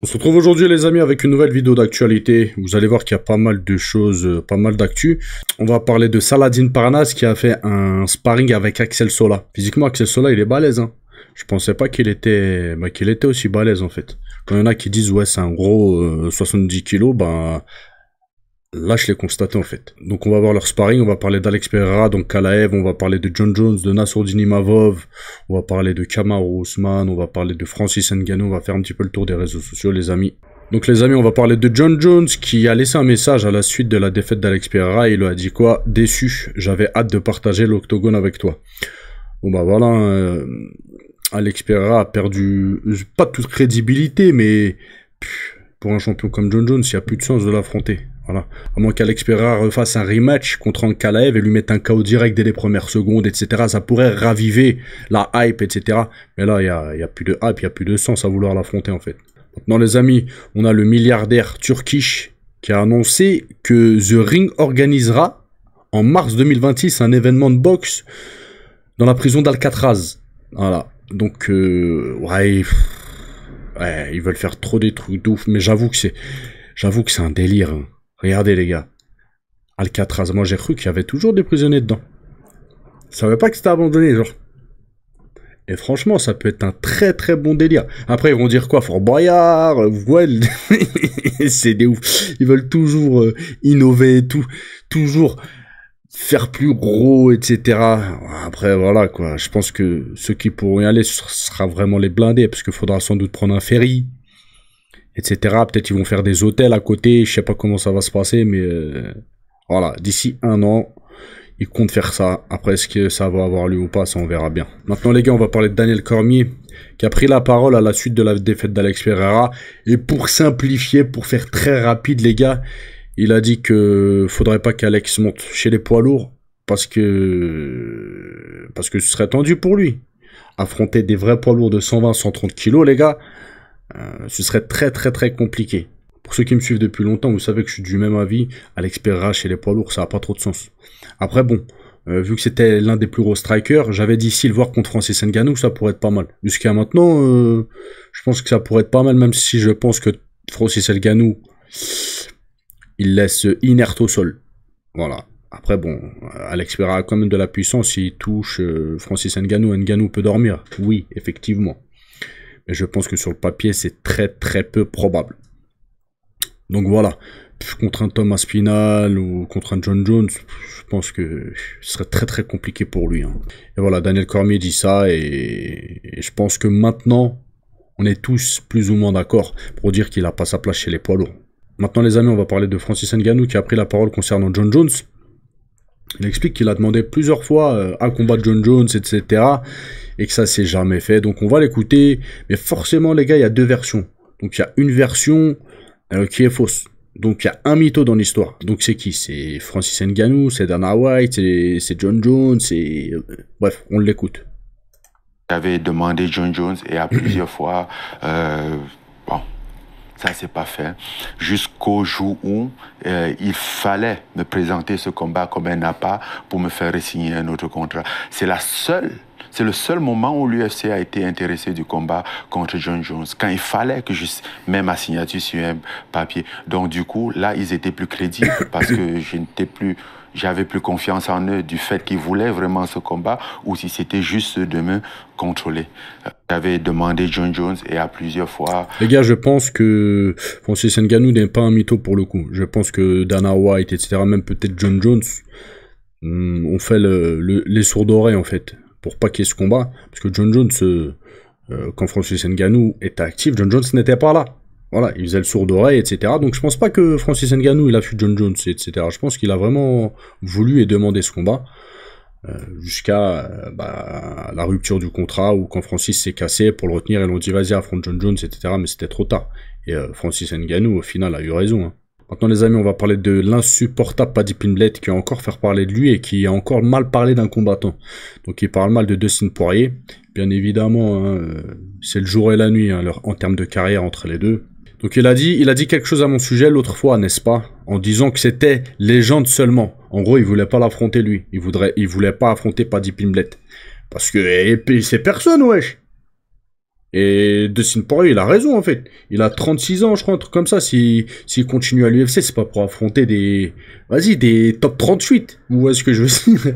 On se retrouve aujourd'hui les amis avec une nouvelle vidéo d'actualité. Vous allez voir qu'il y a pas mal de choses, pas mal d'actu. On va parler de Saladin Parnasse qui a fait un sparring avec Axel Sola. Physiquement Axel Sola il est balèze hein. Je pensais pas qu'il était aussi balèze en fait. Quand il y en a qui disent ouais c'est un gros 70 kilos, bah là je l'ai constaté en fait. Donc on va voir leur sparring, on va parler d'Alex Pereira, donc Kalaev, on va parler de John Jones, de Nassourdine Imavov, on va parler de Kamaru Usman, on va parler de Francis Ngannou, on va faire un petit peu le tour des réseaux sociaux les amis. Donc les amis, on va parler de John Jones qui a laissé un message à la suite de la défaite d'Alex Pereira et il lui a dit quoi? Déçu, j'avais hâte de partager l'octogone avec toi. Bon bah voilà, Alex Pereira a perdu, pas toute crédibilité, mais pour un champion comme John Jones, il n'y a plus de sens de l'affronter. Voilà. À moins qu'Alex Pereira refasse un rematch contre Ankalaev et lui mette un KO direct dès les premières secondes, etc. Ça pourrait raviver la hype, etc. Mais là, il y a plus de hype, il y a plus de sens à vouloir l'affronter, en fait. Maintenant, les amis, on a le milliardaire turkish qui a annoncé que The Ring organisera en mars 2026 un événement de boxe dans la prison d'Alcatraz. Voilà. Donc, ouais, ils veulent faire trop des trucs de ouf, mais j'avoue que c'est un délire, hein. Regardez les gars, Alcatraz, moi j'ai cru qu'il y avait toujours des prisonniers dedans. Je savais pas que c'était abandonné, genre. Et franchement, ça peut être un très très bon délire. Après, ils vont dire quoi? Fort Boyard, ouais, c'est des ouf. Ils veulent toujours innover et tout, toujours faire plus gros, etc. Après, voilà quoi. Je pense que ceux qui pourront y aller, ce sera vraiment les blindés, parce qu'il faudra sans doute prendre un ferry, etc. Peut-être ils vont faire des hôtels à côté, je sais pas comment ça va se passer, mais voilà, d'ici un an, ils comptent faire ça. Après, est-ce que ça va avoir lieu ou pas, ça on verra bien. Maintenant les gars, on va parler de Daniel Cormier, qui a pris la parole à la suite de la défaite d'Alex Pereira, et pour simplifier, pour faire très rapide les gars, il a dit que faudrait pas qu'Alex monte chez les poids lourds, parce que ce serait tendu pour lui. Affronter des vrais poids lourds de 120-130 kilos les gars, ce serait très très très compliqué. Pour ceux qui me suivent depuis longtemps, vous savez que je suis du même avis. Alex Pereira chez les poids lourds, ça n'a pas trop de sens. Après bon, vu que c'était l'un des plus gros strikers, j'avais dit si le voir contre Francis Ngannou, ça pourrait être pas mal. Jusqu'à maintenant, je pense que ça pourrait être pas mal, même si je pense que Francis Ngannou, il laisse inerte au sol. Voilà. Après bon, Alex Pereira a quand même de la puissance, s'il touche Francis Ngannou, Ngannou peut dormir. Oui, effectivement. Mais je pense que sur le papier, c'est très très peu probable. Donc voilà, contre un Thomas Spinal ou contre un John Jones, je pense que ce serait très très compliqué pour lui, hein. Et voilà, Daniel Cormier dit ça et je pense que maintenant, on est tous plus ou moins d'accord pour dire qu'il n'a pas sa place chez les poids lourds. Maintenant les amis, on va parler de Francis Ngannou qui a pris la parole concernant John Jones. Il explique qu'il a demandé plusieurs fois à combattre John Jones, etc. Et que ça s'est jamais fait. Donc on va l'écouter. Mais forcément les gars, il y a deux versions. Donc il y a une version qui est fausse. Donc il y a un mytho dans l'histoire. Donc c'est qui? C'est Francis Ngannou, c'est Dana White, c'est John Jones, c'est... Bref, on l'écoute. J'avais demandé John Jones et à plusieurs fois, bon, ça s'est pas fait. Jusqu'au jour où il fallait me présenter ce combat comme un appât pour me faire signer un autre contrat. C'est le seul moment où l'UFC a été intéressé du combat contre John Jones, quand il fallait que je mette ma signature sur un papier. Donc du coup, là, ils étaient plus crédibles parce que j'avais plus confiance en eux du fait qu'ils voulaient vraiment ce combat ou si c'était juste de me contrôler. J'avais demandé John Jones et à plusieurs fois... Les gars, je pense que Francis Ngannou n'est pas un mytho pour le coup. Je pense que Dana White, etc., même peut-être John Jones, ont fait les sourds d'oreilles en fait, pour pas qu'il y ait ce combat. Parce que John Jones, quand Francis Ngannou était actif, John Jones n'était pas là. Voilà, il faisait le sourd d'oreille, etc. Donc je pense pas que Francis Ngannou il a fui John Jones, etc. Je pense qu'il a vraiment voulu et demandé ce combat jusqu'à la rupture du contrat ou quand Francis s'est cassé pour le retenir, ils l'ont dit vas-y affronte John Jones, etc. Mais c'était trop tard. Et Francis Ngannou au final a eu raison, hein. Maintenant les amis, on va parler de l'insupportable Paddy Pimblett qui a encore fait parler de lui et qui a encore mal parlé d'un combattant. Donc il parle mal de Dustin Poirier. Bien évidemment, hein, c'est le jour et la nuit hein, en termes de carrière entre les deux. Donc il a dit quelque chose à mon sujet l'autre fois, n'est-ce pas? En disant que c'était légende seulement. En gros, il voulait pas l'affronter lui. Il voulait pas affronter Paddy Pimblett. Parce que c'est personne, wesh. Et Dustin Poirier, il a raison, en fait. Il a 36 ans, je crois, un truc comme ça. S'il continue à l'UFC, c'est pas pour affronter des... Vas-y, des top 38. Vous voyez ce que je veux dire?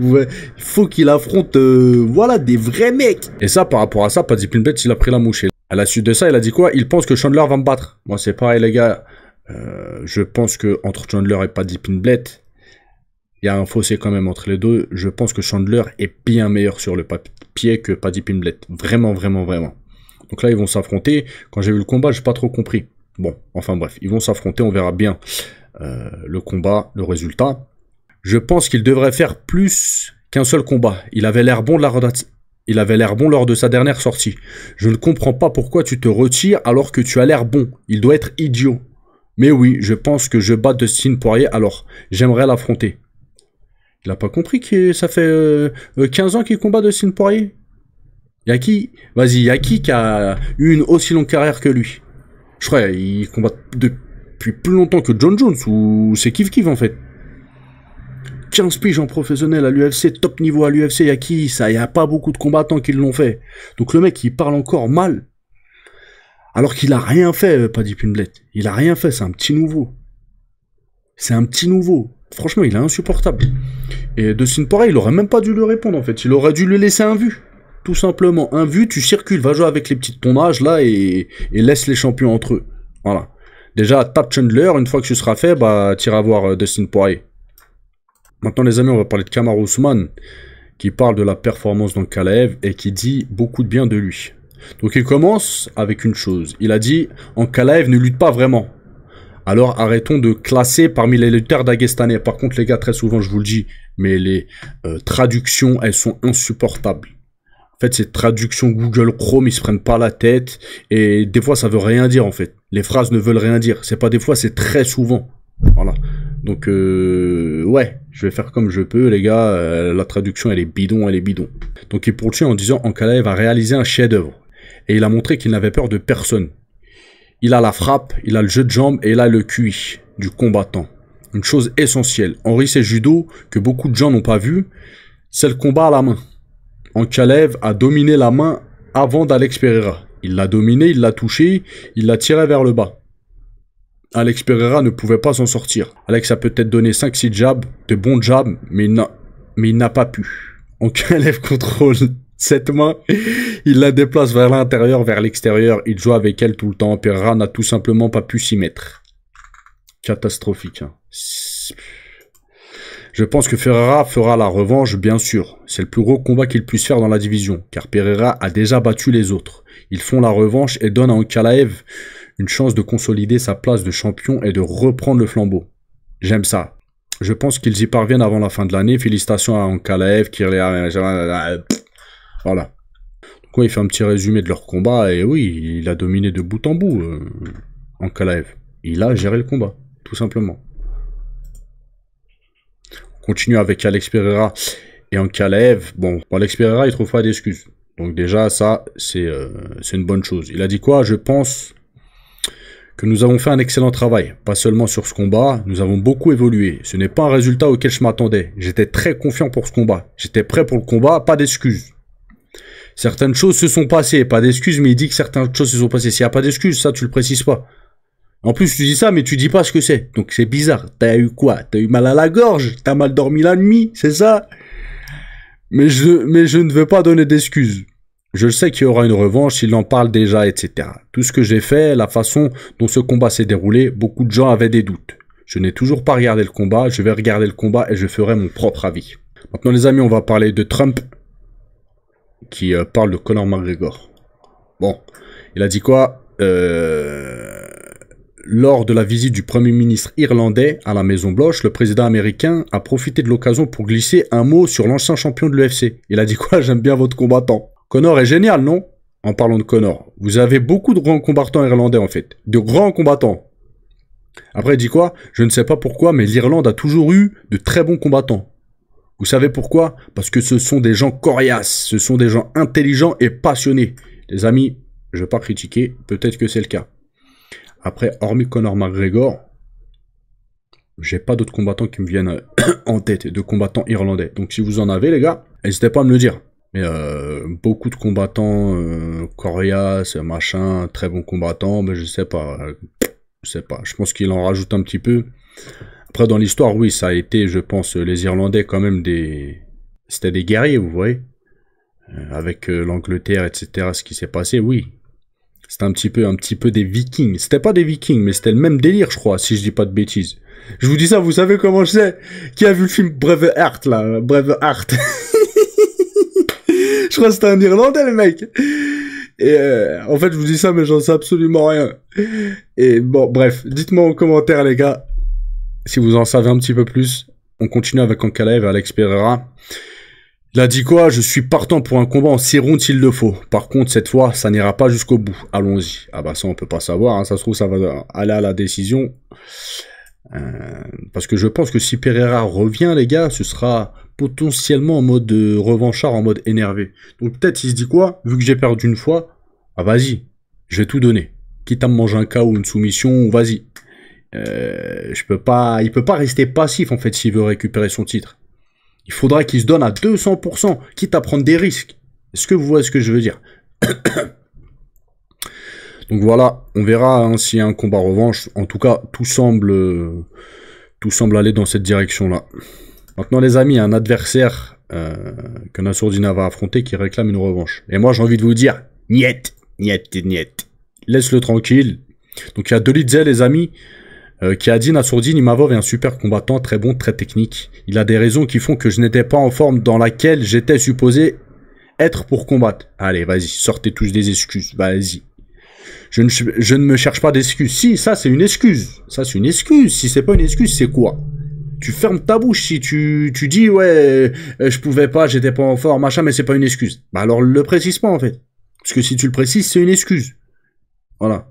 Il faut qu'il affronte, voilà, des vrais mecs. Et ça, par rapport à ça, Paddy Pimblett, il a pris la mouche. À la suite de ça, il a dit quoi? Il pense que Chandler va me battre. Moi, c'est pareil, les gars. Je pense que entre Chandler et Paddy Pimblett, il y a un fossé quand même entre les deux. Je pense que Chandler est bien meilleur sur le papier que Paddy Pimblett. Vraiment, vraiment, vraiment. Donc là, ils vont s'affronter. Quand j'ai vu le combat, j'ai pas trop compris. Bon, enfin bref, ils vont s'affronter. On verra bien le combat, le résultat. Je pense qu'il devrait faire plus qu'un seul combat. Il avait l'air bon lors de sa dernière sortie. Je ne comprends pas pourquoi tu te retires alors que tu as l'air bon. Il doit être idiot. Mais oui, je pense que je bats Dustin Poirier, alors j'aimerais l'affronter. Il a pas compris que ça fait 15 ans qu'il combat Dustin Poirier? Y'a qui? Vas-y, y'a qui a eu une aussi longue carrière que lui? Je crois qu'il combat depuis plus longtemps que John Jones, ou c'est kiff-kiff en fait. 15 piges en professionnel à l'UFC, top niveau à l'UFC, y'a qui ça? Y'a pas beaucoup de combattants qui l'ont fait. Donc le mec, il parle encore mal. Alors qu'il a rien fait, Paddy Pimblett. Il a rien fait, c'est un petit nouveau. C'est un petit nouveau. Franchement, il est insupportable. Et Dustin Poirier, il aurait même pas dû lui répondre, en fait. Il aurait dû lui laisser un vu. Tout simplement. Un vu, tu circules, va jouer avec les petits de ton âge, là, et laisse les champions entre eux. Voilà. Déjà, tape Chandler, une fois que ce sera fait, bah, t'iras voir Dustin Poirier. Maintenant, les amis, on va parler de Kamaru Usman, qui parle de la performance d'Ankalaev et qui dit beaucoup de bien de lui. Donc, il commence avec une chose. Il a dit, Ankalaev ne lutte pas vraiment. Alors arrêtons de classer parmi les lutteurs dagestanais. Par contre, les gars, très souvent, je vous le dis, mais les traductions, elles sont insupportables. En fait, ces traductions Google Chrome, ils se prennent pas la tête. Et des fois, ça veut rien dire, en fait. Les phrases ne veulent rien dire. C'est pas des fois, c'est très souvent. Voilà. Donc, ouais, je vais faire comme je peux, les gars. La traduction, elle est bidon, elle est bidon. Donc, il poursuit en disant, Ankalaev a réalisé un chef-d'œuvre. Et il a montré qu'il n'avait peur de personne. Il a la frappe, il a le jeu de jambes et il a le QI du combattant. Une chose essentielle. Henri, c'est judo que beaucoup de gens n'ont pas vu, c'est le combat à la main. Ankalaev a dominé la main avant d'Alex Pereira. Il l'a dominé, il l'a touché, il l'a tiré vers le bas. Alex Pereira ne pouvait pas s'en sortir. Alex a peut-être donné 5-6 jabs, de bons jabs, mais il n'a pas pu. Ankalaev contrôle cette main, il la déplace vers l'intérieur, vers l'extérieur, il joue avec elle tout le temps. Pereira n'a tout simplement pas pu s'y mettre. Catastrophique. Hein. Je pense que Pereira fera la revanche, bien sûr. C'est le plus gros combat qu'il puisse faire dans la division, car Pereira a déjà battu les autres. Ils font la revanche et donnent à Ankalaev une chance de consolider sa place de champion et de reprendre le flambeau. J'aime ça. Je pense qu'ils y parviennent avant la fin de l'année. Félicitations à Ankalaev, voilà. Donc il fait un petit résumé de leur combat, et oui, il a dominé de bout en bout, Ankalaev. Il a géré le combat, tout simplement. On continue avec Alex Pereira et Ankalaev. Bon, Alex Pereira, il trouve pas d'excuses. Donc déjà, ça, c'est une bonne chose. Il a dit quoi? Je pense que nous avons fait un excellent travail. Pas seulement sur ce combat, nous avons beaucoup évolué. Ce n'est pas un résultat auquel je m'attendais. J'étais très confiant pour ce combat. J'étais prêt pour le combat, pas d'excuses. Certaines choses se sont passées, pas d'excuses, mais il dit que certaines choses se sont passées. S'il n'y a pas d'excuses, ça, tu le précises pas. En plus, tu dis ça, mais tu dis pas ce que c'est. Donc, c'est bizarre. T'as eu quoi? T'as eu mal à la gorge? T'as mal dormi la nuit? C'est ça? Mais je ne veux pas donner d'excuses. Je sais qu'il y aura une revanche, il en parle déjà, etc. Tout ce que j'ai fait, la façon dont ce combat s'est déroulé, beaucoup de gens avaient des doutes. Je n'ai toujours pas regardé le combat, je vais regarder le combat et je ferai mon propre avis. Maintenant, les amis, on va parler de Trump, qui parle de Conor McGregor. Bon, il a dit quoi? Lors de la visite du Premier ministre irlandais à la Maison-Blanche, le président américain a profité de l'occasion pour glisser un mot sur l'ancien champion de l'UFC. Il a dit quoi? J'aime bien votre combattant. Conor est génial, non? En parlant de Conor, vous avez beaucoup de grands combattants irlandais, en fait. De grands combattants. Après, il dit quoi? Je ne sais pas pourquoi, mais l'Irlande a toujours eu de très bons combattants. Vous savez pourquoi? Parce que ce sont des gens coriaces, ce sont des gens intelligents et passionnés. Les amis, je ne vais pas critiquer, peut-être que c'est le cas. Après, hormis Conor McGregor, j'ai pas d'autres combattants qui me viennent en tête, de combattants irlandais. Donc si vous en avez, les gars, n'hésitez pas à me le dire. Mais beaucoup de combattants coriaces, machin, très bons combattants, mais je sais pas. Je pense qu'il en rajoute un petit peu. Après, dans l'histoire, oui, ça a été, je pense, les Irlandais quand même c'était des guerriers, vous voyez. Avec l'Angleterre, etc., ce qui s'est passé, oui. C'était un petit peu des Vikings. C'était pas des Vikings, mais c'était le même délire, je crois, si je dis pas de bêtises. Je vous dis ça, vous savez comment je sais? Qui a vu le film Braveheart, là? Braveheart. Je crois que c'était un Irlandais, le mec. Et en fait, je vous dis ça, mais j'en sais absolument rien. Et bon, bref, dites-moi en commentaire, les gars, si vous en savez un petit peu plus. On continue avec Ankalaev et Alex Pereira. Il a dit quoi? Je suis partant pour un combat en 6 rounds s'il le faut. Par contre, cette fois, ça n'ira pas jusqu'au bout. Allons-y. Ah bah ça, on peut pas savoir. Hein. Ça se trouve, ça va aller à la décision. Parce que je pense que si Pereira revient, les gars, ce sera potentiellement en mode revanchard, en mode énervé. Donc peut-être il se dit quoi? Vu que j'ai perdu une fois, ah vas-y, je vais tout donner. Quitte à me manger un KO ou une soumission, vas-y. Il peut pas rester passif en fait s'il veut récupérer son titre. Il faudra qu'il se donne à 200%, quitte à prendre des risques. Est-ce que vous voyez ce que je veux dire? Donc voilà, on verra hein, s'il y a un combat revanche. En tout cas, tout semble aller dans cette direction-là. Maintenant les amis, un adversaire que Nassourdine va affronter qui réclame une revanche. Et moi j'ai envie de vous dire, niet. Laisse-le tranquille. Donc il y a Dolidze les amis, qui a dit Nassourdine Imavov est un super combattant, très bon, très technique. Il a des raisons qui font que je n'étais pas en forme dans laquelle j'étais supposé être pour combattre. Allez, vas-y, sortez tous des excuses, vas-y. Je ne me cherche pas d'excuses. Si, ça c'est une excuse. Ça c'est une excuse. Si c'est pas une excuse, c'est quoi? Tu fermes ta bouche si tu dis ouais, je pouvais pas, j'étais pas en forme, machin, mais c'est pas une excuse. Bah alors le précise pas en fait. Parce que si tu le précises, c'est une excuse. Voilà.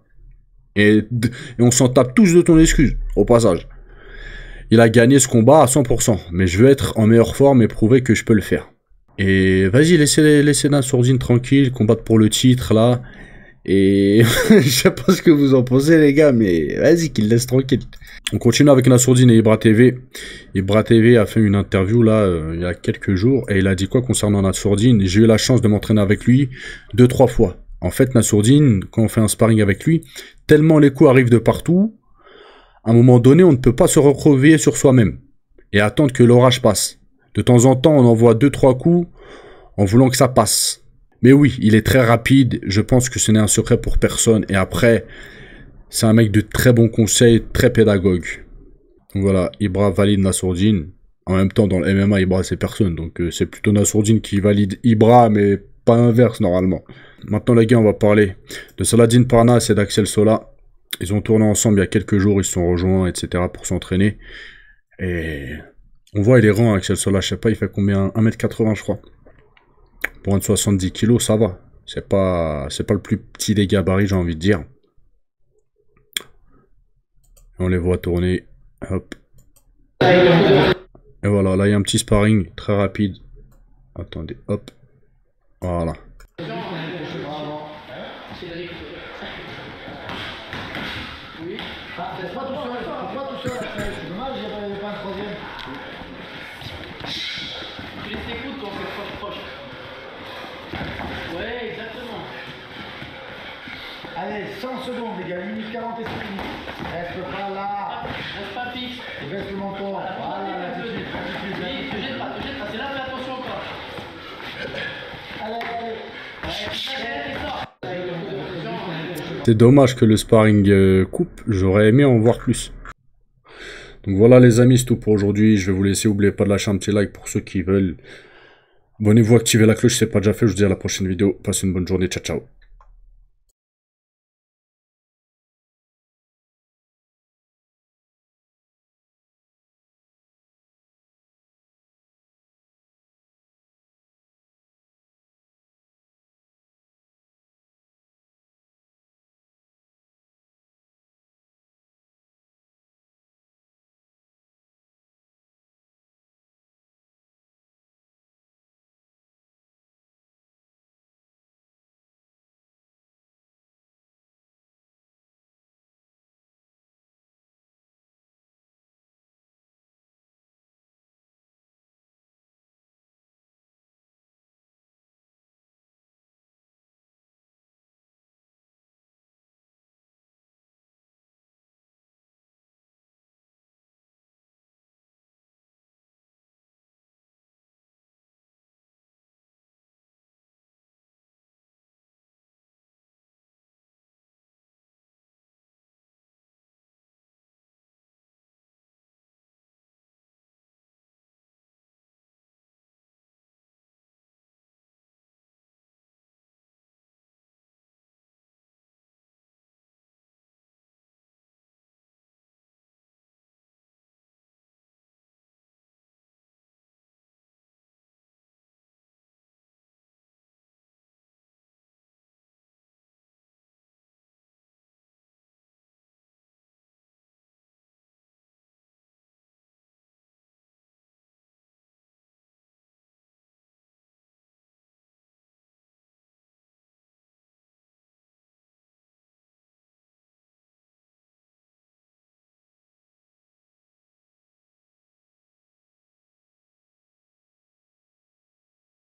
Et on s'en tape tous de ton excuse, au passage. Il a gagné ce combat à 100%, mais je veux être en meilleure forme et prouver que je peux le faire. Et vas-y, laissez Nassourdine tranquille, combattre pour le titre, là. Et je sais pas ce que vous en pensez, les gars, mais vas-y, qu'il laisse tranquille. On continue avec Nassourdine et Ibra TV. Ibra TV a fait une interview, là, il y a quelques jours, et il a dit quoi concernant Nassourdine? J'ai eu la chance de m'entraîner avec lui 2-3 fois. En fait, Nassourdine, quand on fait un sparring avec lui, tellement les coups arrivent de partout, à un moment donné, on ne peut pas se recroqueviller sur soi-même et attendre que l'orage passe. De temps en temps, on envoie 2-3 coups en voulant que ça passe. Mais oui, il est très rapide, je pense que ce n'est un secret pour personne. Et après, c'est un mec de très bons conseils, très pédagogue. Donc voilà, Ibra valide Nassourdine. En même temps, dans le MMA, Ibra, c'est personne. Donc c'est plutôt Nassourdine qui valide Ibra, mais pas inverse normalement. Maintenant les gars, on va parler de Saladin Parnasse et d'Axel Sola. Ils ont tourné ensemble il y a quelques jours, ils se sont rejoints, etc. pour s'entraîner. Et on voit, il est rend, Axel Sola, je sais pas, il fait combien? 1m80 je crois. Pour un de 70 kg, ça va. C'est pas le plus petit des gabarits, j'ai envie de dire. Et on les voit tourner. Hop. Et voilà, là il y a un petit sparring très rapide. Attendez, hop. Voilà. Allez, 100 secondes les gars, limite 40 et 5 minutes. Reste pas là. Reste pas fixe. Reste le menton. Voilà, l'attitude. Te jette pas, c'est là, fais attention encore. Allez. C'est dommage que le sparring coupe, j'aurais aimé en voir plus. Donc voilà les amis, c'est tout pour aujourd'hui. Je vais vous laisser, n'oubliez pas de lâcher un petit like pour ceux qui veulent. Abonnez-vous, activez la cloche si ce n'est pas déjà fait. Je vous dis à la prochaine vidéo. Passez une bonne journée, ciao ciao.